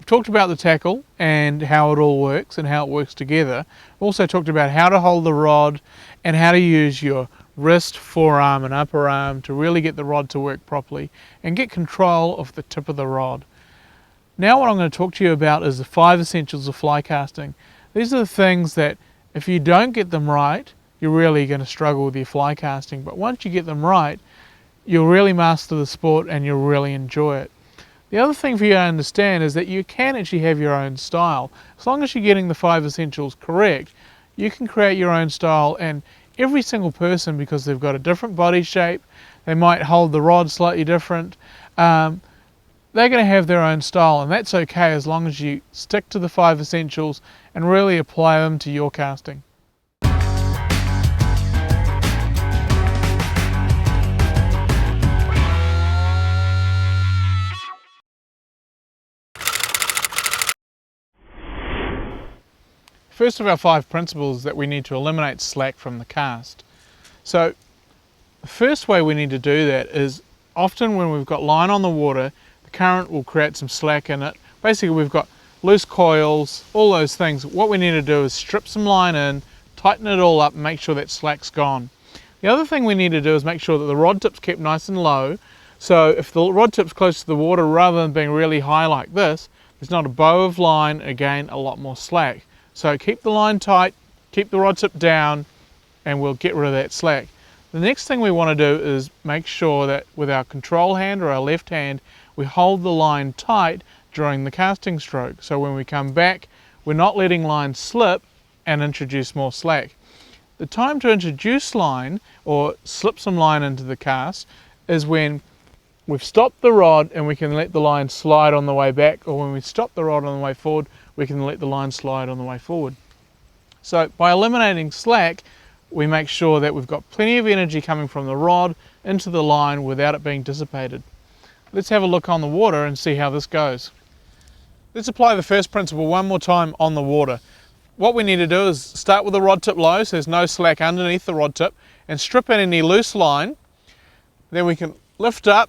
talked about the tackle and how it all works and how it works together. We've also talked about how to hold the rod and how to use your wrist, forearm and upper arm to really get the rod to work properly and get control of the tip of the rod. Now what I'm going to talk to you about is the 5 essentials of fly casting. These are the things that if you don't get them right, you're really going to struggle with your fly casting, but once you get them right, you'll really master the sport and you'll really enjoy it. The other thing for you to understand is that you can actually have your own style. As long as you're getting the 5 essentials correct, you can create your own style, and every single person, because they've got a different body shape, they might hold the rod slightly different, they're going to have their own style, and that's okay as long as you stick to the 5 essentials and really apply them to your casting. First of our 5 principles that we need to eliminate slack from the cast. So the first way we need to do that is often when we've got line on the water, the current will create some slack in it. Basically we've got loose coils, all those things. What we need to do is strip some line in, tighten it all up and make sure that slack's gone. The other thing we need to do is make sure that the rod tip's kept nice and low. So if the rod tip's close to the water rather than being really high like this, there's not a bow of line, again a lot more slack. So keep the line tight, keep the rod tip down, and we'll get rid of that slack. The next thing we want to do is make sure that with our control hand or our left hand, we hold the line tight during the casting stroke. So when we come back, we're not letting line slip and introduce more slack. The time to introduce line or slip some line into the cast is when we've stopped the rod and we can let the line slide on the way back, or when we stop the rod on the way forward, we can let the line slide on the way forward. So by eliminating slack, we make sure that we've got plenty of energy coming from the rod into the line without it being dissipated. Let's have a look on the water and see how this goes. Let's apply the first principle one more time on the water. What we need to do is start with the rod tip low so there's no slack underneath the rod tip, and strip in any loose line. Then we can lift up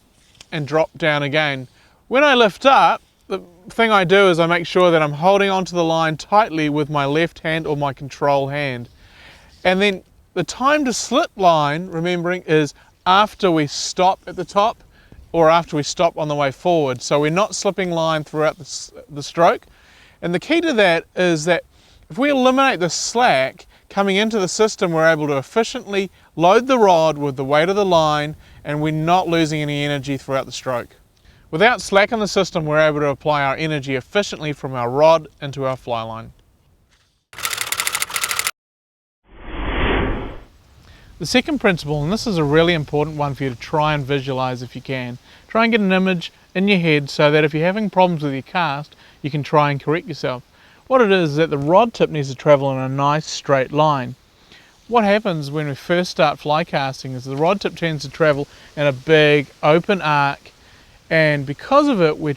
and drop down again. When I lift up, the thing I do is I make sure that I'm holding onto the line tightly with my left hand or my control hand. And then the time to slip line, remembering, is after we stop at the top or after we stop on the way forward. So we're not slipping line throughout the stroke. And the key to that is that if we eliminate the slack coming into the system, we're able to efficiently load the rod with the weight of the line and we're not losing any energy throughout the stroke. Without slack in the system, we're able to apply our energy efficiently from our rod into our fly line. The second principle, and this is a really important one for you to try and visualize if you can, try and get an image in your head so that if you're having problems with your cast, you can try and correct yourself. What it is that the rod tip needs to travel in a nice straight line. What happens when we first start fly casting is the rod tip tends to travel in a big open arc, and because of it we're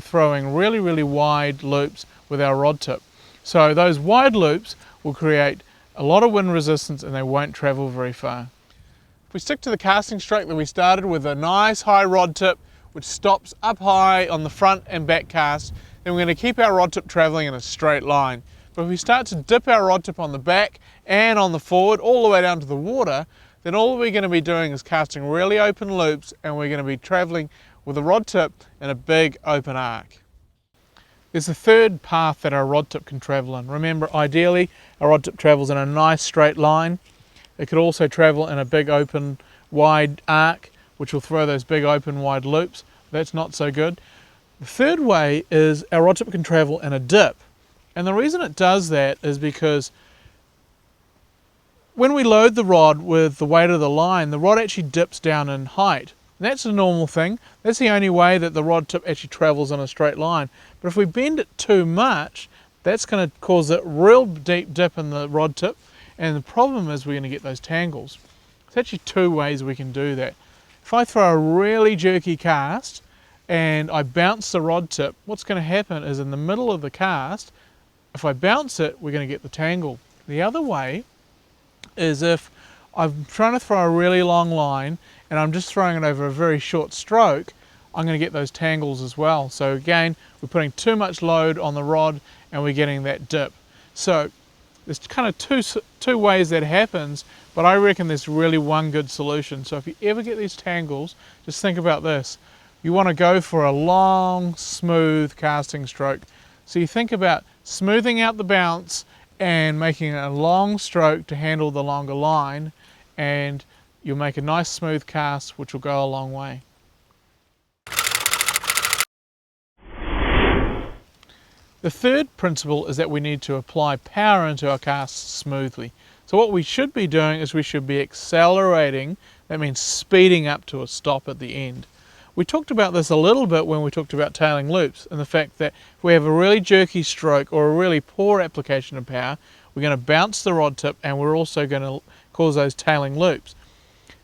throwing really wide loops with our rod tip. So those wide loops will create a lot of wind resistance and they won't travel very far. If we stick to the casting stroke that we started with a nice high rod tip which stops up high on the front and back cast, then we're going to keep our rod tip traveling in a straight line. But if we start to dip our rod tip on the back and on the forward all the way down to the water, then all we're going to be doing is casting really open loops and we're going to be traveling with the rod tip in a big open arc. There's a third path that our rod tip can travel in. Remember, ideally our rod tip travels in a nice straight line. It could also travel in a big open wide arc, which will throw those big open wide loops. That's not so good. The third way is our rod tip can travel in a dip. And the reason it does that is because when we load the rod with the weight of the line, the rod actually dips down in height. And that's a normal thing. That's the only way that the rod tip actually travels in a straight line. But if we bend it too much, that's going to cause a real deep dip in the rod tip, and the problem is we're going to get those tangles. There's actually 2 ways we can do that. If I throw a really jerky cast and I bounce the rod tip, what's going to happen is in the middle of the cast, if I bounce it, we're going to get the tangle. The other way is if I'm trying to throw a really long line and I'm just throwing it over a very short stroke, I'm going to get those tangles as well. So again, we're putting too much load on the rod and we're getting that dip. So there's kind of two ways that happens, but I reckon there's really one good solution. So if you ever get these tangles, just think about this. You want to go for a long, smooth casting stroke. So you think about smoothing out the bounce and making a long stroke to handle the longer line, and you'll make a nice smooth cast which will go a long way. The third principle is that we need to apply power into our casts smoothly. So what we should be doing is we should be accelerating, that means speeding up to a stop at the end. We talked about this a little bit when we talked about tailing loops, and the fact that if we have a really jerky stroke or a really poor application of power, we're going to bounce the rod tip and we're also going to cause those tailing loops.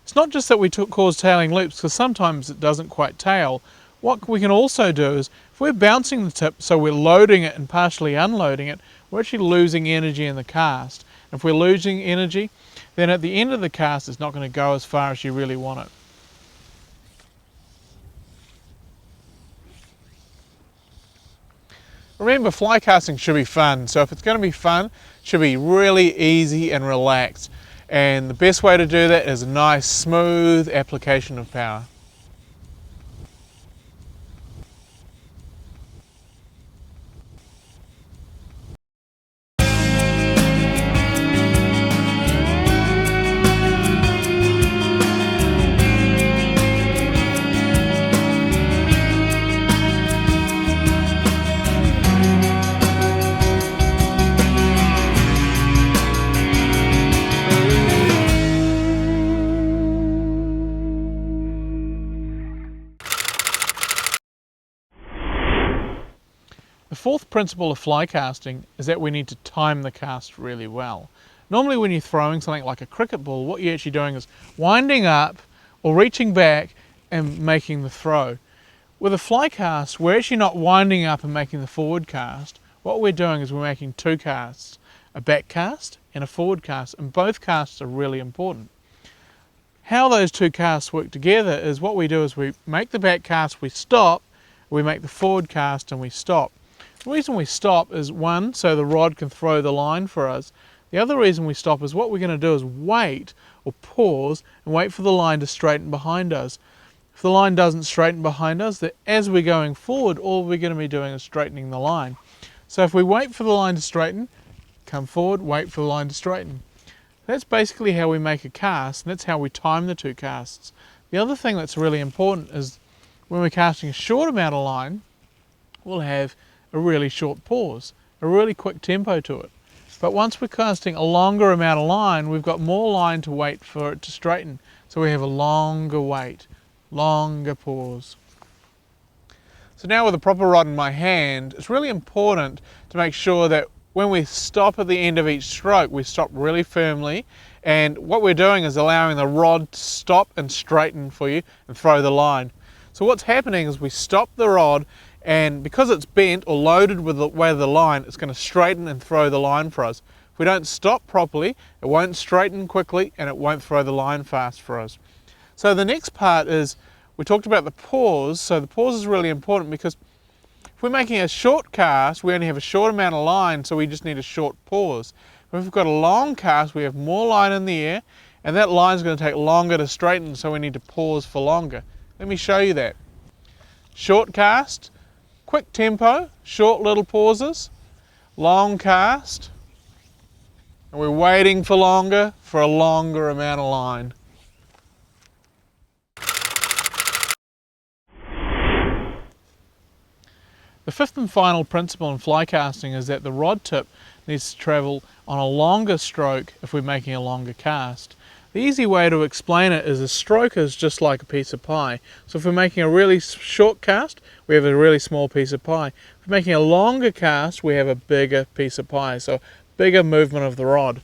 It's not just that we cause tailing loops, because sometimes it doesn't quite tail. What we can also do is, if we're bouncing the tip, so we're loading it and partially unloading it, we're actually losing energy in the cast. And if we're losing energy, then at the end of the cast it's not going to go as far as you really want it. Remember, fly casting should be fun, so if it's going to be fun, it should be really easy and relaxed. And the best way to do that is a nice smooth application of power. The fourth principle of fly casting is that we need to time the cast really well. Normally when you're throwing something like a cricket ball, what you're actually doing is winding up or reaching back and making the throw. With a fly cast, we're actually not winding up and making the forward cast. What we're doing is we're making two casts, a back cast and a forward cast, and both casts are really important. How those two casts work together is what we do is we make the back cast, we stop, we make the forward cast and we stop. The reason we stop is, one, so the rod can throw the line for us. The other reason we stop is what we're going to do is wait or pause and wait for the line to straighten behind us. If the line doesn't straighten behind us, then as we're going forward, all we're going to be doing is straightening the line. So if we wait for the line to straighten, come forward, wait for the line to straighten. That's basically how we make a cast, and that's how we time the two casts. The other thing that's really important is when we're casting a short amount of line, we'll have a really short pause, a really quick tempo to it. But once we're casting a longer amount of line, we've got more line to wait for it to straighten. So we have a longer wait, longer pause. So now with a proper rod in my hand, it's really important to make sure that when we stop at the end of each stroke, we stop really firmly, and what we're doing is allowing the rod to stop and straighten for you and throw the line. So what's happening is we stop the rod, and because it's bent or loaded with the way of the line, it's going to straighten and throw the line for us. If we don't stop properly, it won't straighten quickly and it won't throw the line fast for us. So the next part is, we talked about the pause. So the pause is really important because if we're making a short cast, we only have a short amount of line, so we just need a short pause. If we've got a long cast, we have more line in the air, and that line is going to take longer to straighten, so we need to pause for longer. Let me show you that. Short cast, quick tempo, short little pauses, long cast, and we're waiting for longer for a longer amount of line. The fifth and final principle in fly casting is that the rod tip needs to travel on a longer stroke if we're making a longer cast. The easy way to explain it is a stroke is just like a piece of pie. So if we're making a really short cast, we have a really small piece of pie. If we're making a longer cast, we have a bigger piece of pie, so bigger movement of the rod.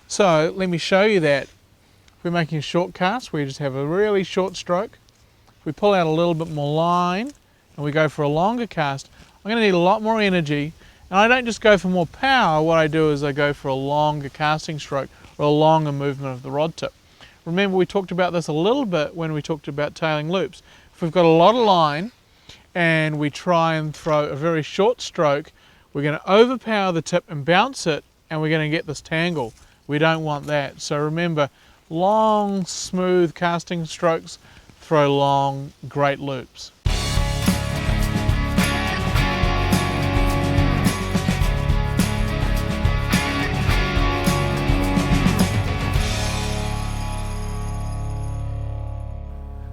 So let me show you that. If we're making a short cast, we just have a really short stroke. If we pull out a little bit more line and we go for a longer cast, I'm going to need a lot more energy, and I don't just go for more power. What I do is I go for a longer casting stroke or a longer movement of the rod tip. Remember, we talked about this a little bit when we talked about tailing loops. If we've got a lot of line and we try and throw a very short stroke, we're going to overpower the tip and bounce it, and we're going to get this tangle. We don't want that. So remember, long, smooth casting strokes throw long, great loops.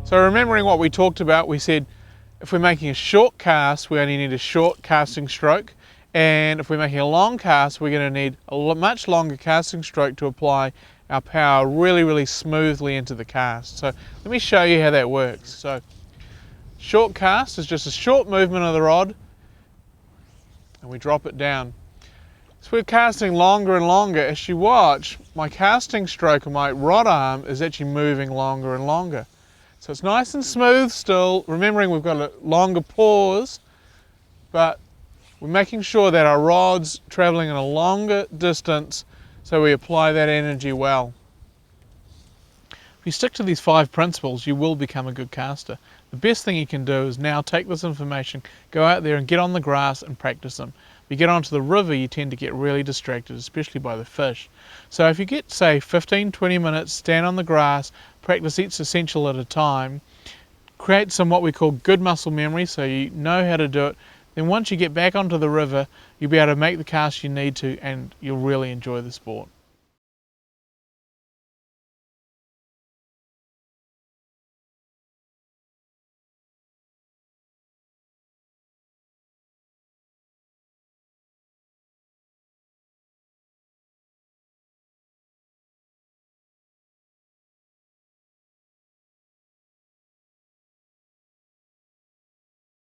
So remembering what we talked about, we said if we're making a short cast, we only need a short casting stroke. And if we're making a long cast, we're going to need a much longer casting stroke to apply our power really smoothly into the cast. So let me show you how that works. So short cast is just a short movement of the rod, and we drop it down. So we're casting longer and longer. As you watch, my casting stroke and my rod arm is actually moving longer and longer. So it's nice and smooth still, remembering we've got a longer pause, but we're making sure that our rod's traveling in a longer distance so we apply that energy well. If you stick to these 5 principles, you will become a good caster. The best thing you can do is now take this information, go out there and get on the grass and practice them. If you get onto the river, you tend to get really distracted, especially by the fish. So if you get, say, 15-20 minutes, stand on the grass, practice each essential at a time, create some what we call good muscle memory so you know how to do it. Then once you get back onto the river, you'll be able to make the cast you need to, and you'll really enjoy the sport.